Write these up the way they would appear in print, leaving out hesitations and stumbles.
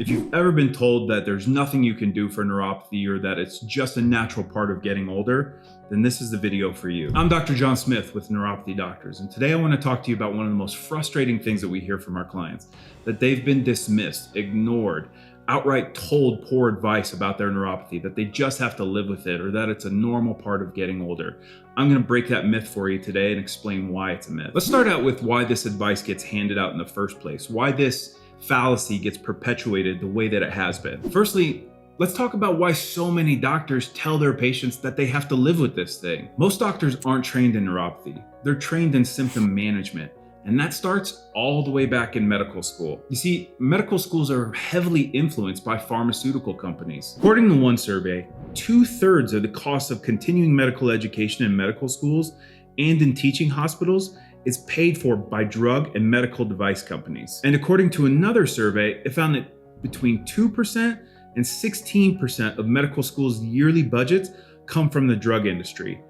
If you've ever been told that there's nothing you can do for neuropathy or that it's just a natural part of getting older, then this is the video for you. I'm Dr. John Smith with Neuropathy Doctors, and today I want to talk to you about one of the most frustrating things that we hear from our clients, that they've been dismissed, ignored, outright told poor advice about their neuropathy, that they just have to live with it or that it's a normal part of getting older. I'm going to break that myth for you today and explain why it's a myth. Let's start out with why this advice gets handed out in the first place, why this fallacy gets perpetuated the way that it has been. Firstly, let's talk about why so many doctors tell their patients that they have to live with this thing. Most doctors aren't trained in neuropathy. They're trained in symptom management. And that starts all the way back in medical school. You see, medical schools are heavily influenced by pharmaceutical companies. According to one survey, 2/3 of the cost of continuing medical education in medical schools and in teaching hospitals is paid for by drug and medical device companies. And according to another survey, it found that between 2% and 16% of medical schools' yearly budgets come from the drug industry.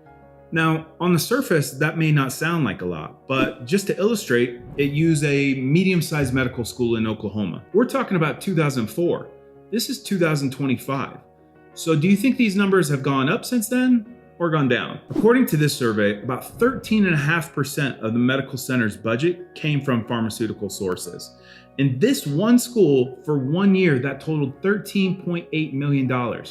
Now, on the surface, that may not sound like a lot, but just to illustrate, it used a medium-sized medical school in Oklahoma. We're talking about 2004. This is 2025. So do you think these numbers have gone up since then or gone down? According to this survey, about 13.5% of the medical center's budget came from pharmaceutical sources. In this one school, for 1 year, that totaled $13.8 million.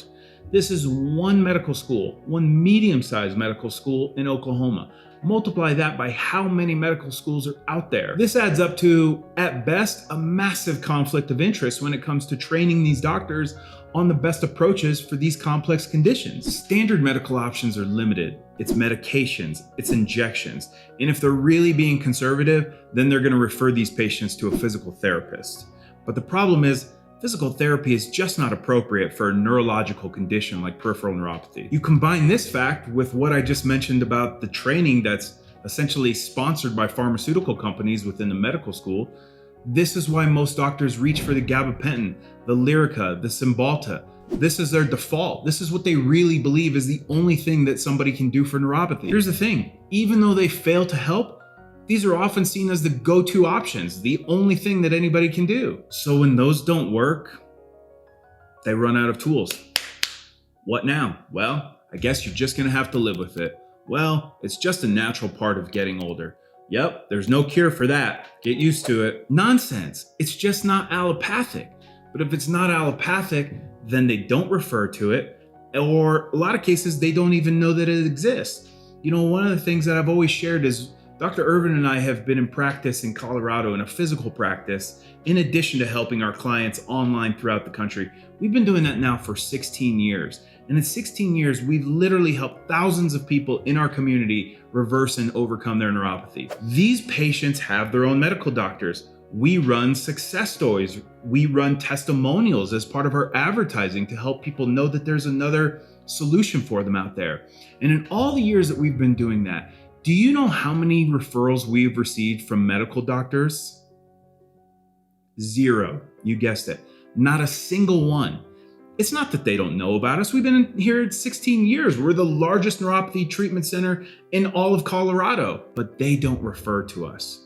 This is one medical school, one medium-sized medical school in Oklahoma. Multiply that by how many medical schools are out there. This adds up to, at best, a massive conflict of interest when it comes to training these doctors on the best approaches for these complex conditions. Standard medical options are limited. It's medications, it's injections. And if they're really being conservative, then they're gonna refer these patients to a physical therapist. But the problem is, physical therapy is just not appropriate for a neurological condition like peripheral neuropathy. You combine this fact with what I just mentioned about the training that's essentially sponsored by pharmaceutical companies within the medical school. This is why most doctors reach for the gabapentin, the Lyrica, the Cymbalta. This is their default. This is what they really believe is the only thing that somebody can do for neuropathy. Here's the thing, even though they fail to help, these are often seen as the go-to options, the only thing that anybody can do. So when those don't work, they run out of tools. What now? Well, I guess you're just gonna have to live with it. Well, it's just a natural part of getting older. Yep, there's no cure for that. Get used to it. Nonsense, it's just not allopathic. But if it's not allopathic, then they don't refer to it, or a lot of cases, they don't even know that it exists. You know, one of the things that I've always shared is Dr. Irven and I have been in practice in Colorado in a physical practice, in addition to helping our clients online throughout the country. We've been doing that now for 16 years. And in 16 years, we've literally helped thousands of people in our community reverse and overcome their neuropathy. These patients have their own medical doctors. We run success stories. We run testimonials as part of our advertising to help people know that there's another solution for them out there. And in all the years that we've been doing that, do you know how many referrals we've received from medical doctors? 0. You guessed it. Not a single one. It's not that they don't know about us. We've been here 16 years. We're the largest neuropathy treatment center in all of Colorado, but they don't refer to us.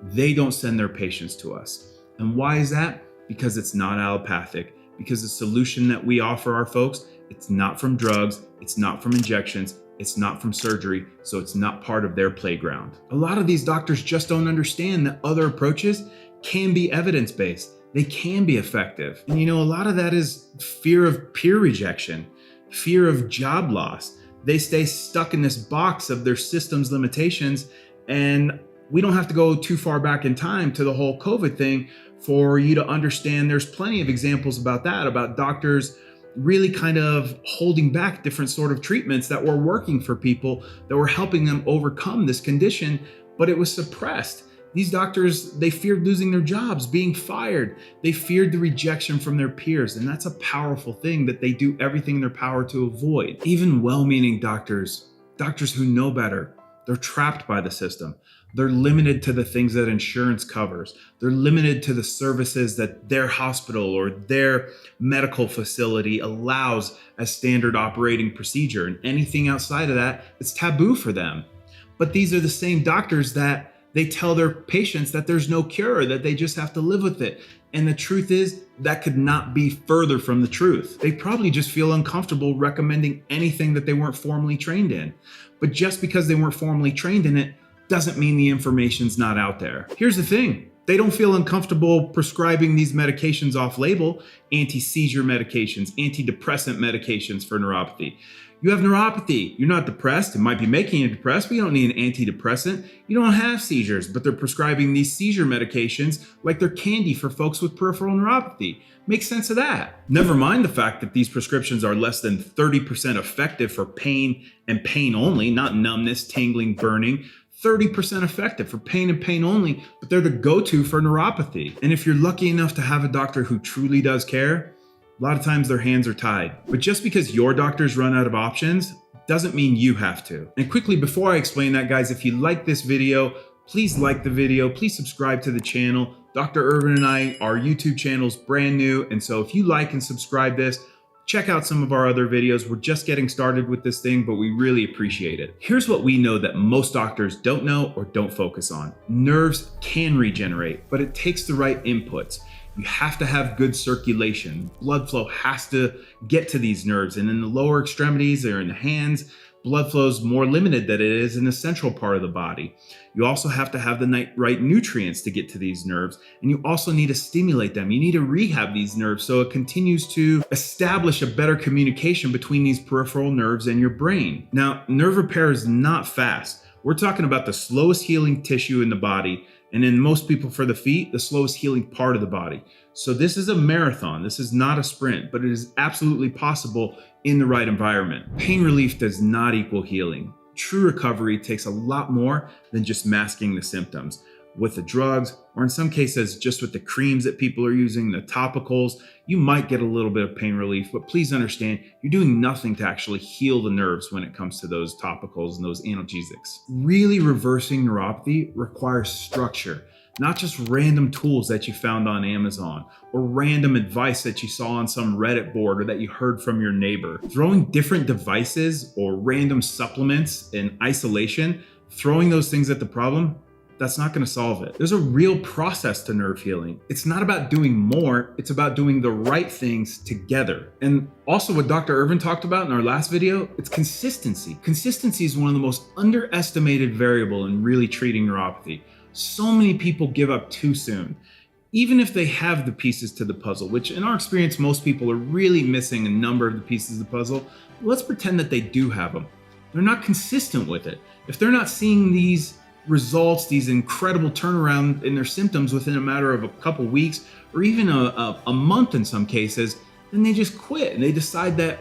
They don't send their patients to us. And why is that? Because it's not allopathic. Because the solution that we offer our folks, it's not from drugs, it's not from injections, it's not from surgery, so it's not part of their playground. A lot of these doctors just don't understand that other approaches can be evidence-based. They can be effective. And you know, a lot of that is fear of peer rejection, fear of job loss. They stay stuck in this box of their system's limitations, and we don't have to go too far back in time to the whole COVID thing for you to understand there's plenty of examples about that, about doctors really kind of holding back different sort of treatments that were working for people, that were helping them overcome this condition, but it was suppressed. These doctors, they feared losing their jobs, being fired. They feared the rejection from their peers, and that's a powerful thing that they do everything in their power to avoid. Even well-meaning doctors who know better, they're trapped by the system. They're limited to the things that insurance covers. They're limited to the services that their hospital or their medical facility allows as standard operating procedure. And anything outside of that, it's taboo for them. But these are the same doctors that they tell their patients that there's no cure, that they just have to live with it. And the truth is, that could not be further from the truth. They probably just feel uncomfortable recommending anything that they weren't formally trained in. But just because they weren't formally trained in it doesn't mean the information's not out there. Here's the thing. They don't feel uncomfortable prescribing these medications off-label, anti-seizure medications, antidepressant medications for neuropathy. You have neuropathy, you're not depressed, it might be making you depressed, but you don't need an antidepressant. You don't have seizures, but they're prescribing these seizure medications like they're candy for folks with peripheral neuropathy. Make sense of that. Never mind the fact that these prescriptions are less than 30% effective for pain and pain only, not numbness, tingling, burning. 30% effective for pain and pain only, but they're the go-to for neuropathy. And if you're lucky enough to have a doctor who truly does care, a lot of times their hands are tied. But just because your doctors run out of options doesn't mean you have to. And quickly, before I explain that, guys, if you like this video, please like the video, please subscribe to the channel. Dr. Irven and our YouTube channel's brand new. And so if you like and subscribe this, check out some of our other videos. We're just getting started with this thing, but we really appreciate it. Here's what we know that most doctors don't know or don't focus on. Nerves can regenerate, but it takes the right inputs. You have to have good circulation. Blood flow has to get to these nerves. And in the lower extremities or in the hands, blood flow is more limited than it is in the central part of the body. You also have to have the right nutrients to get to these nerves. And you also need to stimulate them. You need to rehab these nerves so it continues to establish a better communication between these peripheral nerves and your brain. Now, nerve repair is not fast. We're talking about the slowest healing tissue in the body. And in most people for the feet, the slowest healing part of the body. So this is a marathon. This is not a sprint, but it is absolutely possible in the right environment. Pain relief does not equal healing. True recovery takes a lot more than just masking the symptoms. With the drugs, or in some cases, just with the creams that people are using, the topicals, you might get a little bit of pain relief, but please understand, you're doing nothing to actually heal the nerves when it comes to those topicals and those analgesics. Really reversing neuropathy requires structure, not just random tools that you found on Amazon or random advice that you saw on some Reddit board or that you heard from your neighbor. Throwing different devices or random supplements in isolation, throwing those things at the problem, that's not going to solve it. There's a real process to nerve healing. It's not about doing more, it's about doing the right things together. And also what Dr. Irven talked about in our last video, it's consistency. Consistency is one of the most underestimated variable in really treating neuropathy. So many people give up too soon, even if they have the pieces to the puzzle, which in our experience, most people are really missing a number of the pieces of the puzzle. Let's pretend that they do have them. They're not consistent with it. If they're not seeing these results, these incredible turnaround in their symptoms within a matter of a couple weeks or even a month in some cases, then they just quit and they decide that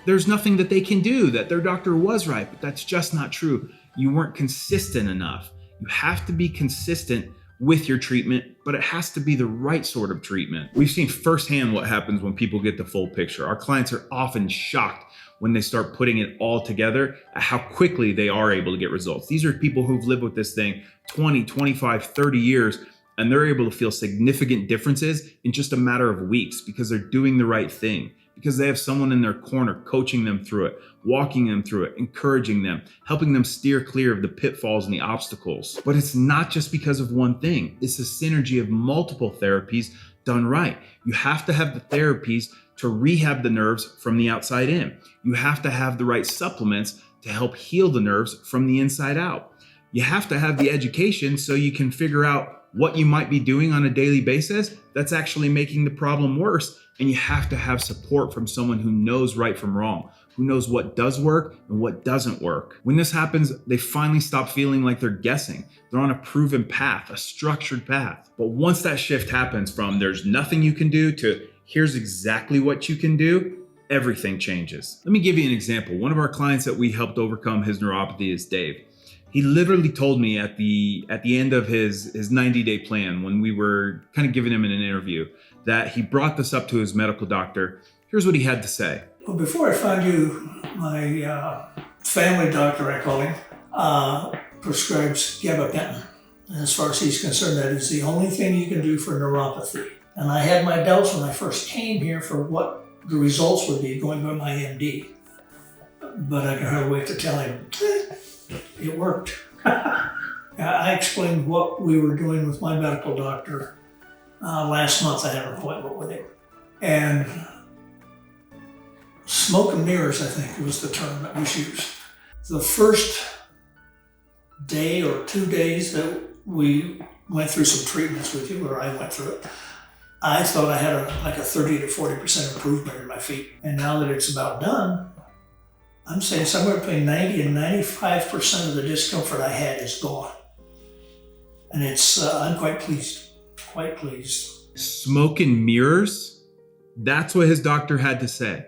there's nothing that they can do, that their doctor was right, but that's just not true. You weren't consistent enough. You have to be consistent with your treatment, but it has to be the right sort of treatment. We've seen firsthand what happens when people get the full picture. Our clients are often shocked when they start putting it all together at how quickly they are able to get results. These are people who've lived with this thing 20, 25, 30 years, and they're able to feel significant differences in just a matter of weeks because they're doing the right thing, because they have someone in their corner coaching them through it, walking them through it, encouraging them, helping them steer clear of the pitfalls and the obstacles. But it's not just because of one thing. It's a synergy of multiple therapies done right. You have to have the therapies to rehab the nerves from the outside in. You have to have the right supplements to help heal the nerves from the inside out. You have to have the education so you can figure out what you might be doing on a daily basis that's actually making the problem worse. And you have to have support from someone who knows right from wrong, who knows what does work and what doesn't work. When this happens, they finally stop feeling like they're guessing. They're on a proven path, a structured path. But once that shift happens from there's nothing you can do to here's exactly what you can do, everything changes. Let me give you an example. One of our clients that we helped overcome his neuropathy is Dave. He literally told me at the end of his 90-day plan, when we were kind of giving him an interview, that he brought this up to his medical doctor. Here's what he had to say. Well, before I found you, my family doctor, I call him, prescribes gabapentin. And as far as he's concerned, that is the only thing you can do for neuropathy. And I had my doubts when I first came here for what the results would be going by my MD. But I could hardly wait to tell him, it worked. I explained what we were doing with my medical doctor Last month I had an appointment with him. And smoke and mirrors, I think was the term that was used. The first day or 2 days that we went through some treatments with you, or I went through it, I thought I had like a 30 to 40% improvement in my feet. And now that it's about done, I'm saying somewhere between 90 and 95% of the discomfort I had is gone. And I'm quite pleased, quite pleased. Smoke and mirrors? That's what his doctor had to say.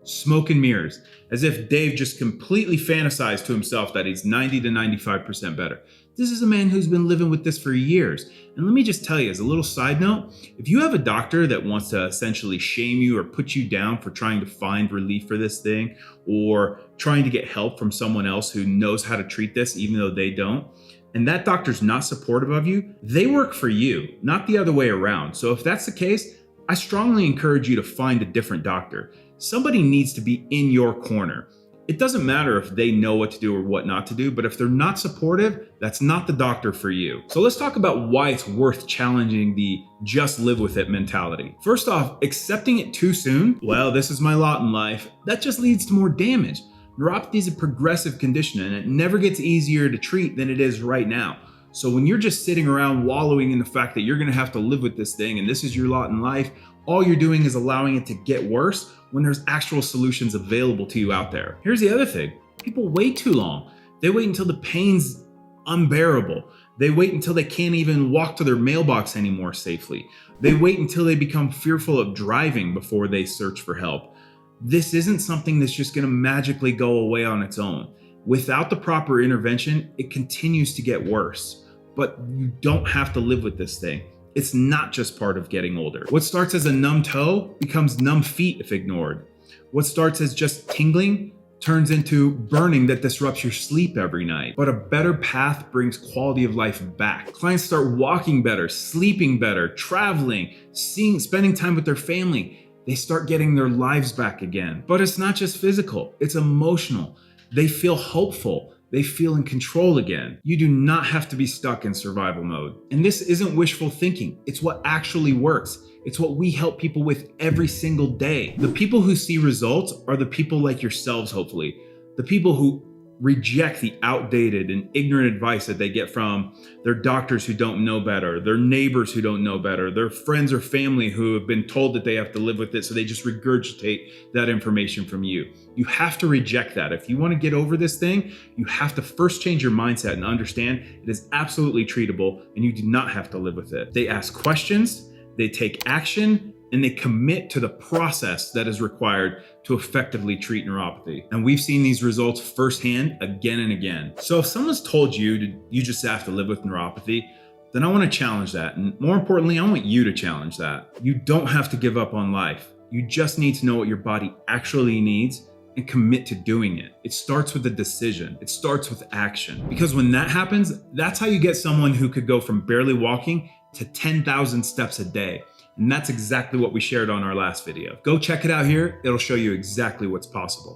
Smoke and mirrors. As if Dave just completely fantasized to himself that he's 90 to 95% better. This is a man who's been living with this for years. And let me just tell you, as a little side note, if you have a doctor that wants to essentially shame you or put you down for trying to find relief for this thing, or trying to get help from someone else who knows how to treat this even though they don't, and that doctor's not supportive of you, they work for you, not the other way around. So if that's the case, I strongly encourage you to find a different doctor. Somebody needs to be in your corner. It doesn't matter if they know what to do or what not to do, but if they're not supportive, that's not the doctor for you. So let's talk about why it's worth challenging the just live with it mentality. First off, accepting it too soon, well, this is my lot in life, that just leads to more damage. Neuropathy is a progressive condition and it never gets easier to treat than it is right now. So when you're just sitting around wallowing in the fact that you're gonna have to live with this thing and this is your lot in life, all you're doing is allowing it to get worse when there's actual solutions available to you out there. Here's the other thing. People wait too long. They wait until the pain's unbearable. They wait until they can't even walk to their mailbox anymore safely. They wait until they become fearful of driving before they search for help. This isn't something that's just gonna magically go away on its own. Without the proper intervention, it continues to get worse. But you don't have to live with this thing. It's not just part of getting older. What starts as a numb toe becomes numb feet if ignored. What starts as just tingling turns into burning that disrupts your sleep every night. But a better path brings quality of life back. Clients start walking better, sleeping better, traveling, spending time with their family. They start getting their lives back again. But it's not just physical, it's emotional. They feel hopeful. They feel in control again. You do not have to be stuck in survival mode. And this isn't wishful thinking. It's what actually works. It's what we help people with every single day. The people who see results are the people like yourselves, hopefully. The people who reject the outdated and ignorant advice that they get from their doctors who don't know better, their neighbors who don't know better, their friends or family who have been told that they have to live with it, so they just regurgitate that information from you. You have to reject that. If you want to get over this thing, you have to first change your mindset and understand it is absolutely treatable and you do not have to live with it. They ask questions, they take action, and they commit to the process that is required to effectively treat neuropathy. And we've seen these results firsthand again and again. So if someone's told you you just have to live with neuropathy, then I want to challenge that. And more importantly, I want you to challenge that. You don't have to give up on life. You just need to know what your body actually needs and commit to doing it. It starts with a decision. It starts with action. Because when that happens, that's how you get someone who could go from barely walking to 10,000 steps a day. And that's exactly what we shared on our last video. Go check it out here. It'll show you exactly what's possible.